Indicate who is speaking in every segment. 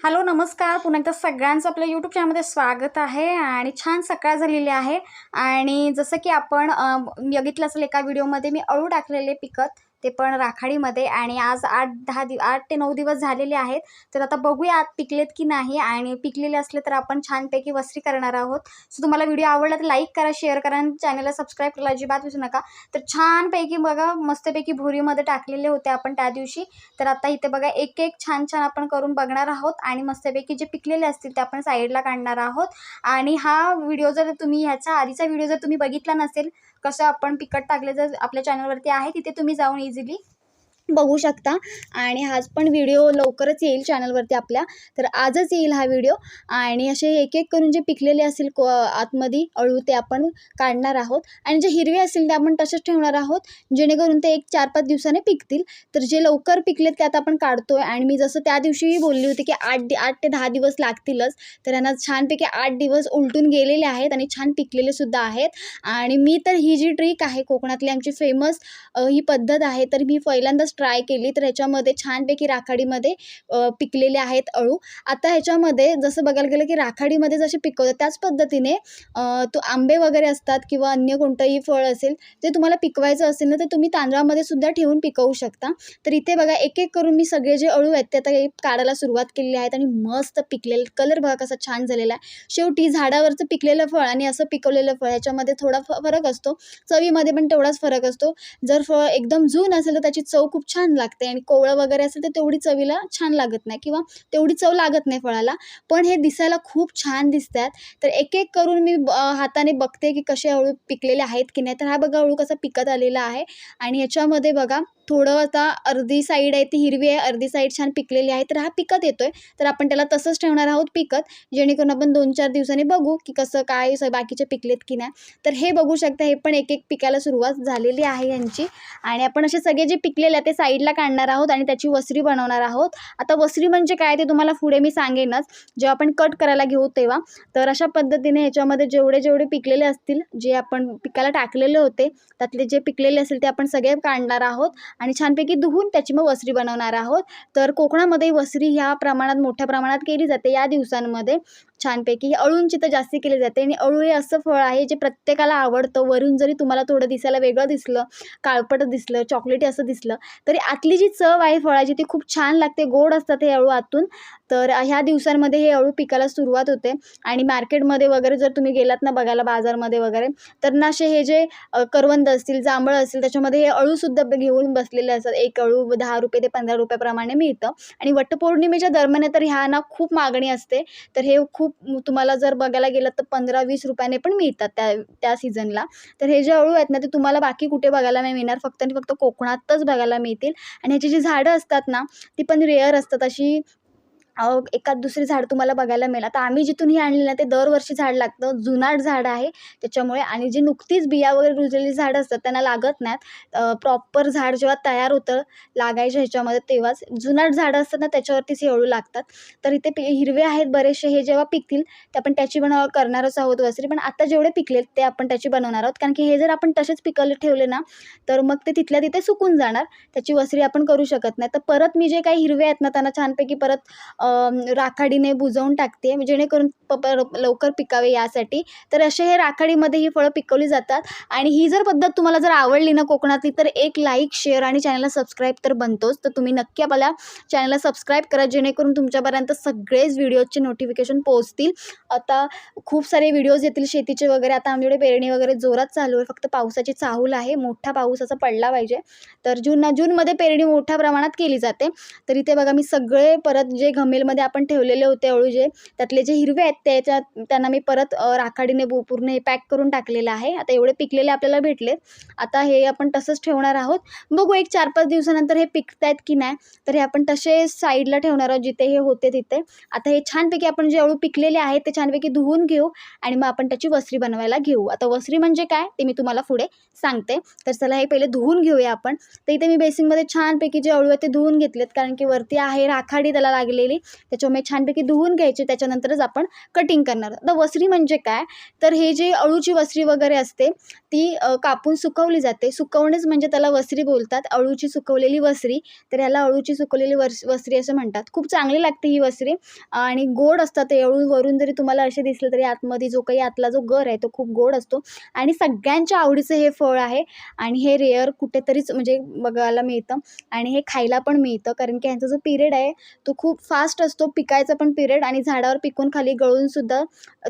Speaker 1: Hello नमस्कार, पुन्हा एकदा सगळ्यांचं आपल्या यूट्यूब चॅनलमध्ये स्वागत आहे. आणि छान सकाळ झालेली आहे. आणि जसं की आपण बघितलं असेल एका व्हिडिओमध्ये मी अळू टाकलेले पिकत, ते पण राखाडीमध्ये. आणि आज 8 ते 9 दिवस झालेले आहेत. तर आता बघूया आत पिकलेत की नाही, आणि पिकलेले असले तर आपण छानपैकी वसरी करणार आहोत. सो तुम्हाला व्हिडिओ आवडला तर लाईक करा, शेअर करा आणि चॅनलला सबस्क्राईब करायला अजिबात विसरू नका. तर छानपैकी बघा, मस्तपैकी भुरीमध्ये टाकलेले होते आपण त्या दिवशी. तर आता इथे बघा एक एक छान छान आपण करून बघणार आहोत. आणि मस्तपैकी जे पिकलेले असतील ते आपण साईडला काढणार आहोत. आणि हा व्हिडिओ जर तुम्ही ह्याचा आधीचा व्हिडिओ जर तुम्ही बघितला नसेल, कसं आपण पिकट टाकले, जर आपल्या चॅनलवरती आहे, तिथे तुम्ही जाऊन इझिली बघू शकता. आणि हाच पण व्हिडिओ लवकरच येईल चॅनलवरती आपल्या. तर आजच येईल हा व्हिडिओ. आणि असे एक एक करून जे पिकलेले असतील आतमध्ये अळू ते आपण काढणार आहोत. आणि जे हिरवे असतील ते आपण तसेच ठेवणार आहोत, जेणेकरून ते 1-4-5 दिवसाने पिकतील. तर जे लवकर पिकलेत ते आता आपण काढतोय. आणि मी जसं त्या दिवशी बोलली होती की 8 ते 10 दिवस लागतीलच. तर यांना छानपैकी 8 दिवस उलटून गेलेले आहेत आणि छान पिकलेले सुद्धा आहेत. आणि मी तर ही जी ट्रिक आहे कोकणातली आमची फेमस ही पद्धत आहे, तर मी पहिल्यांदाच ट्राय केली. तर ह्याच्यामध्ये छानपैकी राखाडीमध्ये पिकलेले आहेत अळू. आता ह्याच्यामध्ये जसं बघायला गेलं की राखाडीमध्ये जसे पिकवतात त्याच पद्धतीने तो आंबे वगैरे असतात किंवा अन्य कोणतंही फळ असेल ते तुम्हाला पिकवायचं असेल ना, तर तुम्ही तांदळामध्ये सुद्धा ठेवून पिकवू शकता. तर इथे बघा एक एक करून मी सगळे जे अळू आहेत ते आता काढायला सुरुवात केलेली आहेत. आणि मस्त पिकलेले, कलर बघा कसा छान झालेला आहे. शेवटी झाडावरचं पिकलेलं फळ आणि असं पिकवलेलं फळ ह्याच्यामध्ये थोडा फरक असतो, चवीमध्ये पण तेवढाच फरक असतो. जर फळ एकदम जून असेल तर त्याची चव खूप छान लागते, आणि कोवळं वगैरे असेल तर तेवढी चवीला छान लागत नाही किंवा तेवढी चव लागत नाही फळाला. पण हे दिसायला खूप छान दिसतात. तर एक एक करून मी हाताने बघते की कसे अळू पिकलेले आहेत की नाही. तर हा बघा अळू कसा पिकत आलेला आहे. आणि ह्याच्यामध्ये बघा थोडं आता अर्धी साईड आहे ती हिरवी आहे, अर्धी साईड छान पिकलेली आहे. तर हा पिकत येतोय. तर आपण त्याला तसंच ठेवणार आहोत पिकत, जेणेकरून आपण 2-4 दिवसांनी बघू की कसं काय बाकीचे पिकलेत की नाही. तर हे बघू शकता, हे पण एक एक पिकायला सुरुवात झालेली आहे यांची. आणि आपण असे सगळे जे पिकलेले आहेत ते साईडला काढणार आहोत आणि त्याची वसरी बनवणार आहोत. आता वसरी म्हणजे काय ते तुम्हाला पुढे मी सांगेनच, जेव्हा आपण कट करायला घेऊ तेव्हा. तर अशा पद्धतीने ह्याच्यामध्ये जेवढे जेवढे पिकलेले असतील, जे आपण पिकायला टाकलेले होते त्यातले जे पिकलेले असतील ते आपण सगळे काढणार आहोत. आणि छानपैकी धुवून त्याची मग वसरी बनवणार आहोत. तर कोकणामध्ये वसरी ह्या प्रमाणात मोठ्या प्रमाणात केली जाते या दिवसांमध्ये. छानपैकी अळूंची तर जास्ती केली जाते. आणि अळू हे असं फळ आहे जे प्रत्येकाला आवडतं. वरून जरी तुम्हाला थोडं दिसायला वेगळं दिसलं, काळपट दिसलं, चॉकलेटी असं दिसलं, तरी आतली जी चव आहे फळाची ती खूप छान लागते. गोड असतात हे अळू आतून. तर ह्या दिवसांमध्ये हे अळू पिकायला सुरुवात होते. आणि मार्केटमध्ये वगैरे जर तुम्ही गेलात ना बघायला, बाजारमध्ये वगैरे, तर ना असे हे जे करवंद असतील, जांभळ असतील, त्याच्यामध्ये हे अळूसुद्धा घेऊन बसलेले असतात. एक अळू 10 रुपये ते 15 रुपयाप्रमाणे मिळतं. आणि वटपौर्णिमेच्या दरम्यान तर ह्या ना खूप मागणी असते. तर हे खूप तुम्हाला जर बघायला गेलं तर 15-20 रुपयाने पण मिळतात त्या सीझनला. तर हे जे अळू आहेत ना ते तुम्हाला बाकी कुठे बघायला नाही मिळणार, फक्त आणि फक्त कोकणातच बघायला मिळतील. आणि ह्याची जी झाडं असतात ना ती पण रेअर असतात. अशी एखाद दुसरी झाड तुम्हाला बघायला मिळेल. आता आम्ही जिथून ही आणली ना ते दरवर्षी झाड लागतं, जुनाट झाड आहे त्याच्यामुळे. आणि जी नुकतीच बिया वगैरे रुजलेली झाडं असतात त्यांना लागत नाहीत. प्रॉपर झाड जेव्हा तयार होतं लागायच्या ह्याच्यामध्ये तेव्हाच, जुनाट झाडं असतात ना त्याच्यावरतीच हे अळू लागतात. तर इथे हिरवे आहेत बरेचसे, हे जेव्हा पिकतील ते आपण त्याची करणारच आहोत वसरी. पण आता जेवढे पिकलेत ते आपण त्याची बनवणार आहोत, कारण की हे जर आपण तसेच पिकवले ठेवले ना तर मग ते तिथल्या तिथे सुकून जाणार, त्याची वसरी आपण करू शकत नाही. तर परत मी जे काही हिरवे आहेत ना त्यांना छानपैकी परत राखाडीने बुजवून टाकते, जेणेकरून लवकर पिकावे यासाठी. तर असे हे राखाडीमध्ये ही फळं पिकवली जातात. आणि ही जर पद्धत तुम्हाला जर आवडली ना कोकणातली, तर एक लाईक, शेअर आणि चॅनलला सबस्क्राईब तर बनतोच. तर तुम्ही नक्की आपल्या चॅनलला सबस्क्राईब करा, जेणेकरून तुमच्यापर्यंत सगळेच व्हिडिओचे नोटिफिकेशन पोहोचतील. आता खूप सारे व्हिडिओज येतील शेतीचे वगैरे. आता आमच्याकडे पेरणी वगैरे जोरात चालू आहे, फक्त पावसाची चाहूल आहे, मोठा पाऊस असा पडला पाहिजे. तर जूनमध्ये पेरणी मोठ्या प्रमाणात केली जाते. तर इथे बघा मी सगळे परत जे घमेलमध्ये आपण ठेवलेले होते अळू, जे त्यातले जे हिरवे आहेत त्यांना मी परत राखाडीने पूर्ण हे पॅक करून टाकलेलं आहे. आता एवढे पिकलेले आपल्याला भेटले. आता हे आपण तसंच ठेवणार आहोत. बघू 1-4-5 दिवसानंतर हे पिकतायत की नाही. तर हे आपण तसे साईडला ठेवणार आहोत जिथे हे होते तिथे. आता हे छानपैकी आपण जे अळू पिकलेले आहेत ते छानपैकी धुवून घेऊ आणि मग आपण त्याची वसरी बनवायला घेऊ. आता वसरी म्हणजे काय ते मी तुम्हाला पुढे सांगते. तर चला हे पहिले धुवून घेऊया आपण. तर इथे मी बेसिनमध्ये छानपैकी जे अळू आहेत ते धुवून घेतलेत, कारण की वरती आहे राखाडी त्याला लागलेली. त्याच्यामुळे छानपैकी धुवून घ्यायचे, त्याच्यानंतरच आपण कटिंग करणार. आता वसरी म्हणजे काय, तर हे जे अळूची वसरी वगैरे असते ती कापून सुकवली जाते. सुकवणेच म्हणजे त्याला वसरी बोलतात, अळूची सुकवलेली वसरी. तर ह्याला अळूची सुकवलेली वसरी असं म्हणतात. खूप चांगली लागते ही वसरी आणि गोड असतात ते अळू. वरून जरी तुम्हाला असे दिसले तरी आतमध्ये जो काही आतला जो गर आहे तो खूप गोड असतो आणि सगळ्यांच्या आवडीचं हे फळ आहे आणि हे रेअर कुठेतरीच म्हणजे बघायला मिळतं आणि हे खायला पण मिळतं, कारण की ह्यांचा जो पिरियड आहे तो खूप फास्ट असतो, पिकायचा पण पिरियड, आणि झाडावर पिकून खाली गळून सुद्धा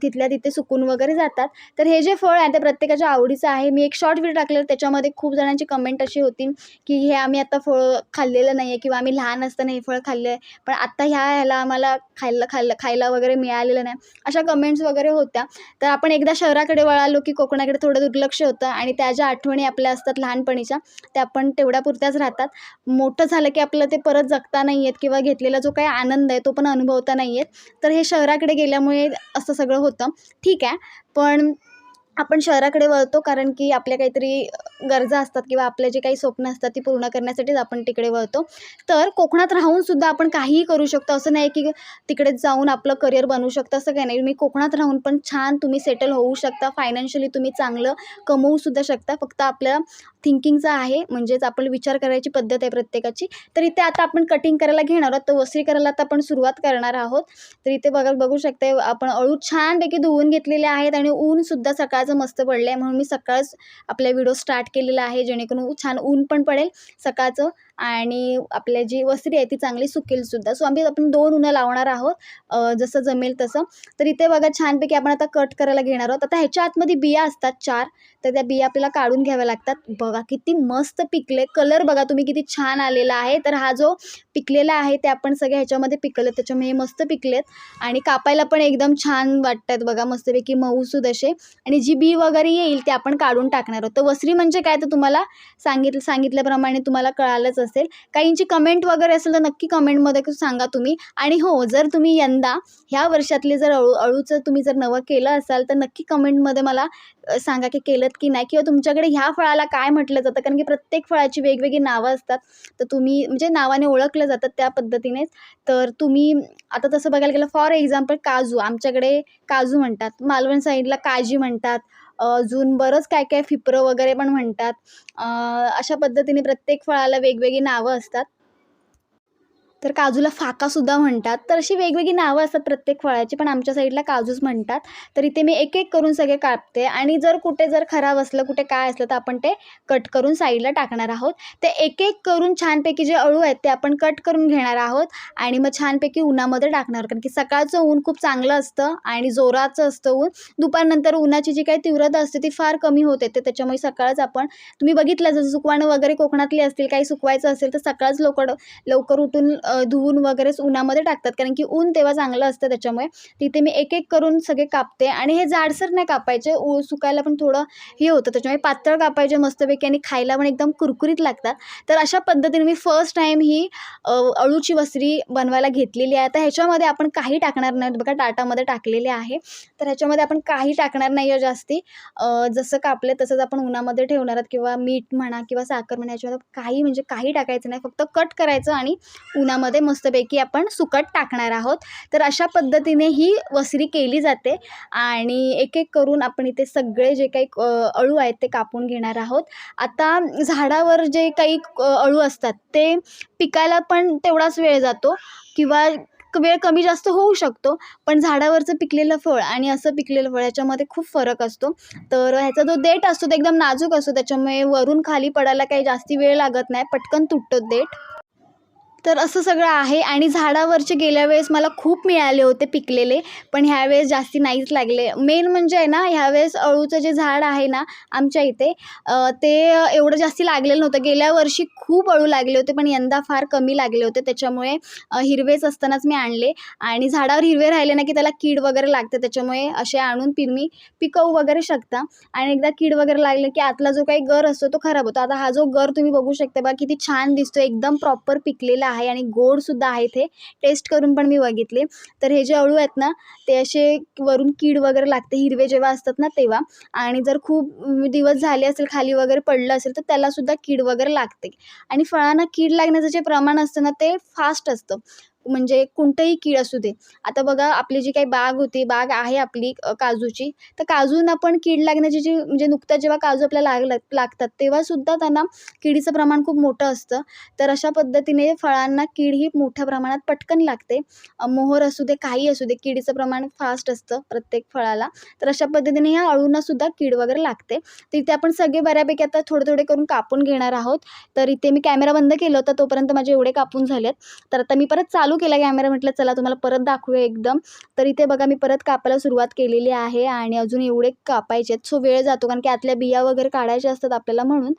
Speaker 1: तिथल्या तिथे सुकून वगैरे जातात. तर हे जे फळ आहे ते प्रत्येकाच्या आवडीचं आहे. मी एक शॉर्ट व्हिडिओ टाकलेला, त्याच्यामध्ये खूप जणांची कमेंट अशी होती की हे आम्ही आता फळ खाल्लेलं नाही आहे किंवा आम्ही लहान असताना हे फळ खाल्लं आहे, पण आत्ता ह्याला आम्हाला खायला वगैरे मिळालेलं नाही, अशा कमेंट्स वगैरे होत्या. तर आपण एकदा शहराकडे वळालो की कोकणाकडे थोडं दुर्लक्ष होतं आणि त्या ज्या आठवणी आपल्या असतात लहानपणीच्या त्या आपण तेवढ्यापुरत्याच राहतात. मोठं झालं की आपलं ते परत जगता नाही येत किंवा घेतलेला जो काही आनंद आहे तो पण अनुभवता नाही येत. तर हे शहराकडे गेल्यामुळे असं सगळं होतं. ठीक आहे, पण आपण शहराकडे वळतो कारण की आपल्या काहीतरी गरजा असतात किंवा आपले जे काही स्वप्न असतात ती पूर्ण करण्यासाठीच आपण तिकडे वळतो. तर कोकणात राहूनसुद्धा आपण काहीही करू शकतो. असं नाही की तिकडेच जाऊन आपलं करिअर बनवू शकतं, असं काही नाही. मी कोकणात राहून पण छान तुम्ही सेटल होऊ शकता. फायनान्शियली तुम्ही चांगलं कमवूसुद्धा शकता. फक्त आपल्या थिंकिंगचं आहे, म्हणजेच आपण विचार करायची पद्धत आहे प्रत्येकाची. तर इथे आता आपण कटिंग करायला घेणार आहोत, तर वसरी करायला आता आपण सुरुवात करणार आहोत. तर इथे बघू शकता आपण अळू छानपैकी धुवून घेतलेले आहेत आणि ऊनसुद्धा सकाळचं मस्त पडलं आहे, म्हणून मी सकाळच आपला व्हिडिओ स्टार्ट केलेला आहे, जेणेकरून छान ऊन पण पडेल सकाळचं आणि आपल्या जी वसरी आहे ती चांगली सुकेलसुद्धा. सो आपण 2 उन्हं लावणार आहोत जसं जमेल तसं. तर इथे बघा छानपैकी आपण आता कट करायला घेणार आहोत. आता ह्याच्या आतमध्ये बिया असतात 4, तर त्या बिया आपल्याला काढून घ्याव्या लागतात. बघा किती मस्त पिकले, कलर बघा तुम्ही किती छान आलेला आहे. तर हा जो पिकलेला आहे ते आपण सगळे ह्याच्यामध्ये पिकवलं, त्याच्यामुळे हे मस्त पिकलेत आणि कापायला पण एकदम छान वाटतात बघा, मस्तपैकी मऊसूद असे. आणि जी बी वगैरे येईल ते आपण काढून टाकणार आहोत. तर वसरी म्हणजे काय तर तुम्हाला सांगितल्याप्रमाणे तुम्हाला कळालंच असेल. काहींची कमेंट वगैरे असेल तर नक्की कमेंटमध्ये सांगा तुम्ही. आणि हो, जर तुम्ही यंदा ह्या वर्षातले जर अळूचं तुम्ही जर नवं केलं असाल तर नक्की कमेंटमध्ये मला सांगा की केलंत की नाही, किंवा तुमच्याकडे ह्या फळाला काय म्हटलं जातं, कारण की प्रत्येक फळाची वेगवेगळी नावं असतात. तर तुम्ही म्हणजे नावाने ओळखलं जातात त्या पद्धतीनेच. तर तुम्ही आता तसं बघायला गेलं, फॉर एक्झाम्पल काजू, आमच्याकडे काजू म्हणतात, मालवण साईडला काजी म्हणतात, अजून बरंच काय काय फिपरं वगैरे पण म्हणतात. अशा पद्धतीने प्रत्येक फळाला वेगवेगळी नावं असतात. तर काजूला फाकासुद्धा म्हणतात. तर अशी वेगवेगळी नावं असतात प्रत्येक फळाची, पण आमच्या साईडला काजूच म्हणतात. तर इथे मी एक एक करून सगळे कापते आणि जर कुठे खराब असलं, कुठे काय असलं तर आपण ते कट करून साईडला टाकणार आहोत. ते एक एक करून छानपैकी जे अळू आहेत ते आपण कट करून घेणार आहोत आणि मग छानपैकी उन्हामध्ये टाकणार, कारण की सकाळचं ऊन खूप चांगलं असतं आणि जोराचं असतं ऊन. दुपारनंतर उन्हाची जी काही तीव्रता असते ती फार कमी होते. तर त्याच्यामुळे सकाळच आपण, तुम्ही बघितलं जसं सुकवाणं वगैरे कोकणातली असतील, काही सुकवायचं असेल तर सकाळच लवकर उठून धुवून वगैरेच उन्हामध्ये टाकतात, कारण की ऊन तेव्हा चांगलं असतं. त्याच्यामुळे तिथे मी एक एक करून सगळे कापते आणि हे जाडसर नाही कापायचे, सुकायला पण थोडं हे होतं, त्याच्यामुळे पातळ कापायचे मस्तपैकी आणि खायला पण एकदम कुरकुरीत लागतात. तर अशा पद्धतीने मी फर्स्ट टाईम ही अळूची वसरी बनवायला घेतलेली आहे. आता ह्याच्यामध्ये आपण काही टाकणार नाही, बघा टाटामध्ये टाकलेले आहे. तर ह्याच्यामध्ये आपण काही टाकणार नाही आहे जास्ती. जसं कापले तसंच आपण उन्हामध्ये ठेवणार आहोत, किंवा मीठ म्हणा किंवा साखर म्हणा, ह्याच्यामध्ये काही म्हणजे काही टाकायचं नाही, फक्त कट करायचं आणि उन्हामध्ये मस्तपैकी आपण सुकट टाकणार आहोत. तर अशा पद्धतीने ही वसरी केली जाते आणि एक एक करून आपण इथे सगळे जे काही अळू आहेत ते कापून घेणार आहोत. आता झाडावर जे काही अळू असतात ते पिकायला पण तेवढाच वेळ जातो किंवा वेळ कमी जास्त होऊ शकतो, पण झाडावरचं पिकलेलं फळ आणि असं पिकलेलं फळ याच्यामध्ये खूप फरक असतो. तर ह्याचा जो देठ असतो तो एकदम नाजूक असतो, त्याच्यामुळे वरून खाली पडायला काही जास्ती वेळ लागत नाही, पटकन तुटतो देठ. तर असं सगळं आहे आणि झाडावरचे गेल्या वेळेस मला खूप मिळाले होते पिकलेले, पण ह्यावेळेस जास्ती नाहीच लागले. मेन म्हणजे आहे ना, ह्यावेळेस अळूचं जे झाड आहे ना आमच्या इथे, ते एवढं जास्ती लागलेलं नव्हतं. गेल्या वर्षी खूप अळू लागले होते, पण यंदा फार कमी लागले होते. त्याच्यामुळे हिरवेच असतानाच मी आणले आणि झाडावर हिरवे राहिले ना की त्याला कीड वगैरे लागते, त्याच्यामुळे असे आणून तुम्ही पिकवू वगैरे शकता. आणि एकदा कीड वगैरे लागले की आतला जो काही गर असतो तो खराब होतो. आता हा जो गर तुम्ही बघू शकता बघा किती छान दिसतो, एकदम प्रॉपर पिकलेला आहे आणि गोडसुद्धा आहेत. हे टेस्ट करून पण मी बघितले. तर हे जे अळू आहेत ना ते असे वरून कीड वगैरे लागते हिरवे जेव्हा असतात ना तेव्हा, आणि जर खूप दिवस झाले असेल खाली वगैरे पडलं असेल तर त्यालासुद्धा कीड वगैरे लागते. आणि फळांना कीड लागण्याचं जे प्रमाण असतं ना ते फास्ट असतं. म्हणजे कोणतंही कीड असू दे. आता बघा आपली जी काही बाग आहे आपली काजूची, तर काजूंना पण कीड लागण्याची जी म्हणजे नुकताच जेव्हा काजू आपल्याला लागतात तेव्हासुद्धा त्यांना किडीचं प्रमाण खूप मोठं असतं. तर अशा पद्धतीने फळांना कीड ही मोठ्या प्रमाणात पटकन लागते. मोहर असू दे, काही असू दे, किडीचं प्रमाण फास्ट असतं प्रत्येक फळाला. तर अशा पद्धतीने ह्या अळूंनासुद्धा कीड वगैरे लागते. तर इथे आपण सगळे बऱ्यापैकी आता थोडे करून कापून घेणार आहोत. तर इथे मी कॅमेरा बंद केला होता तोपर्यंत माझे एवढे कापून झालेत. तर आता मी परत चालू केला कॅमेरा, म्हटलं चला तुम्हाला परत दाखवूया एकदम. तर इथे बघा मी परत कापायला सुरुवात केलेली आहे आणि अजून एवढे कापायचे आहेत. सो वेळ जातो कारण की आतल्या बिया वगैरे काढायच्या असतात आपल्याला म्हणून.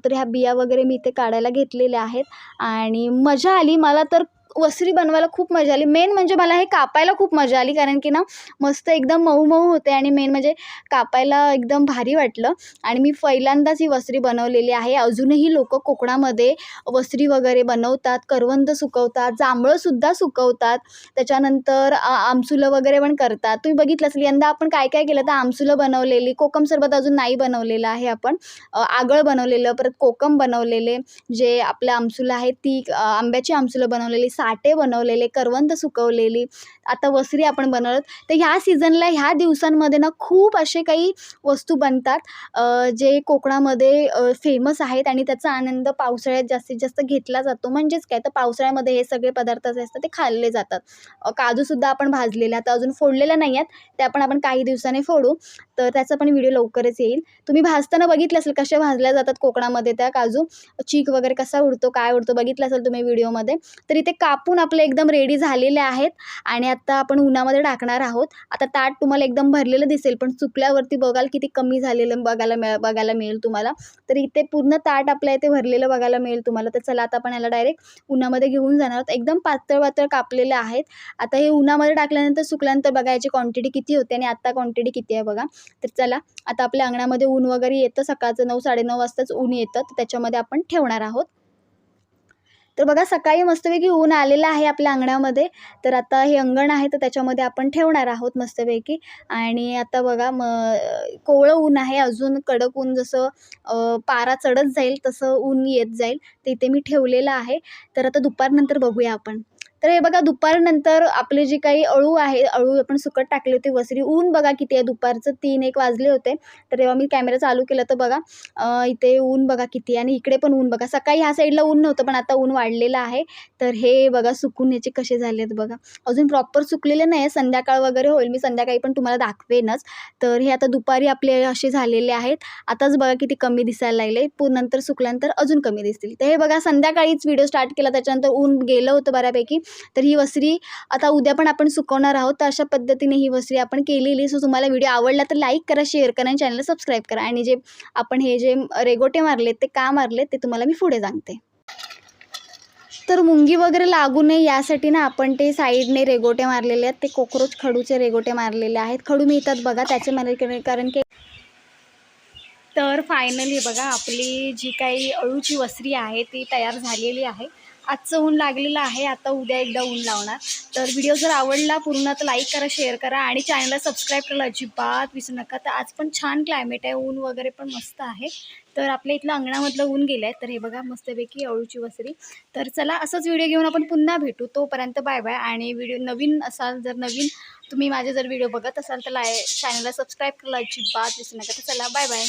Speaker 1: तर ह्या बिया वगैरे मी इथे काढायला घेतलेल्या आहेत आणि मजा आली. मला तर वसरी बनवायला खूप मजा आली. मेन म्हणजे मला हे कापायला खूप मजा आली कारण की ना मस्त एकदम मऊ होते आणि मेन म्हणजे कापायला एकदम भारी वाटलं. आणि मी पहिल्यांदाच ही वसरी बनवलेली आहे. अजूनही लोकं कोकणामध्ये वसरी वगैरे बनवतात, करवंद सुकवतात, जांभळंसुद्धा सुकवतात. त्याच्यानंतर आमसुलं वगैरे पण करतात. तुम्ही बघितलं असेल यंदा आपण काय केलं तर आमसुलं बनवलेली, कोकम सरबत अजून नाही बनवलेलं आहे आपण. आगळ बनवलेलं, परत कोकम बनवलेले, जे आपलं आमसुलं आहे ती आंब्याची आमसुलं बनवलेली, साटे बनवलेले, करवंद सुकवलेली, आता वसरी आपण बनवत. तर ह्या सीझनला ह्या दिवसांमध्ये ना खूप असे काही वस्तू बनतात जे कोकणामध्ये फेमस आहेत आणि त्याचा आनंद पावसाळ्यात जास्तीत जास्त घेतला जातो. म्हणजेच काय तर पावसाळ्यामध्ये हे सगळे पदार्थ जे असतात ते खाल्ले जातात. काजूसुद्धा आपण भाजलेले, आता अजून फोडलेल्या नाही आहेत, त्या पण आपण काही दिवसांनी फोडू. तर त्याचा पण व्हिडिओ लवकरच येईल. तुम्ही भाजताना बघितलं असेल कशा भाजल्या जातात कोकणामध्ये त्या काजू, चीक वगैरे कसा उडतो, काय उडतो बघितलं असेल तुम्ही व्हिडिओमध्ये. तर इथे कापून आपले एकदम रेडी झालेले आहेत आणि आता आपण उन्हामध्ये टाकणार आहोत. आता ताट तुम्हाला एकदम भरलेलं दिसेल पण सुकल्यावरती बघाल किती कमी झालेलं बघायला मिळेल तुम्हाला. तर इथे पूर्ण ताट आपल्या इथे भरलेलं बघायला मिळेल तुम्हाला. तर चला आता आपण याला डायरेक्ट उन्हामध्ये घेऊन जाणार आहोत. एकदम पातळ कापलेले आहेत. आता हे उन्हामध्ये टाकल्यानंतर सुकल्यानंतर बघा याची क्वांटिटी किती होते आणि आत्ता क्वांटिटी किती आहे बघा. तर चला आता आपल्या अंगणामध्ये ऊन वगैरे येतं, सकाळचं 9-9:30 वाजताच ऊन येतं. तर त्याच्यामध्ये आपण ठेवणार आहोत. तर बघा सकाळी मस्तपैकी ऊन आलेलं आहे आपल्या अंगणामध्ये. तर आता हे अंगण आहे तर त्याच्यामध्ये आपण ठेवणार आहोत मस्तपैकी. आणि आता बघा कोवळं ऊन आहे, अजून कडक ऊन जसं पारा चढत जाईल तसं ऊन येत जाईल. तर इथे मी ठेवलेलं आहे. तर आता दुपारनंतर बघूया आपण. तर हे बघा दुपारनंतर आपले जी काही अळू आहे, अळू आपण सुकत टाकले होते वसरी. ऊन बघा किती आहे, दुपारचं 3-1 वाजले होते. तर तेव्हा मी कॅमेरा चालू केला तर बघा इथे ऊन बघा किती आहे आणि इकडे पण ऊन बघा. सकाळी ह्या साईडला ऊन नव्हतं पण आता ऊन वाढलेलं आहे. तर हे बघा सुकून याचे कसे झालेत बघा. अजून प्रॉपर सुकलेले नाही आहे, संध्याकाळ वगैरे होईल. मी संध्याकाळी पण तुम्हाला दाखवेनच. तर हे आता दुपारी आपले असे झालेले आहेत. आताच बघा किती कमी दिसायला लागले. नंतर सुकल्यानंतर अजून कमी दिसतील. तर हे बघा संध्याकाळीच व्हिडिओ स्टार्ट केला, त्याच्यानंतर ऊन गेलं होतं बऱ्यापैकी. तर ही वसरी आता उद्या पण आपण सुकवणार आहोत. तर अशा पद्धतीने ही वसरी आपण केलेली. सो तुम्हाला व्हिडिओ आवडला तर लाईक करा, शेअर करा आणि चॅनलला सबस्क्राईब करा. आणि जे आपण हे जे रेगोटे मारलेत ते का मारलेत ते तुम्हाला मी पुढे सांगते. तर मुंगी वगैरे लागू नये यासाठी ना आपण ते साईडने रेगोटे मारलेले आहेत. ते कॉकरोच खडूचे रेगोटे मारलेले आहेत. खडू मिळतात बघा त्याचे कारण की. तर फायनली बघा आपली जी काही अळूची वसरी आहे ती तयार झालेली आहे. आजचं ऊन लागलेलं आहे, आता उद्या एकदा ऊन लावणार. तर व्हिडिओ जर आवडला पूर्ण तर लाईक करा, शेअर करा आणि चॅनलला सबस्क्राईब करायला अजिबात विसरू नका. तर आज पण छान क्लायमेट आहे, ऊन वगैरे पण मस्त आहे. तर आपल्या इथलं अंगणामधलं ऊन गेलं आहे. तर हे बघा मस्तपैकी अळूची वसरी. तर चला असंच व्हिडिओ घेऊन आपण पुन्हा भेटू. तोपर्यंत बाय बाय. आणि व्हिडिओ नवीन असाल, जर नवीन तुम्ही माझे जर व्हिडिओ बघत असाल तर चॅनलला सबस्क्राईब करायला अजिबात विसरू नका. तर चला बाय बाय.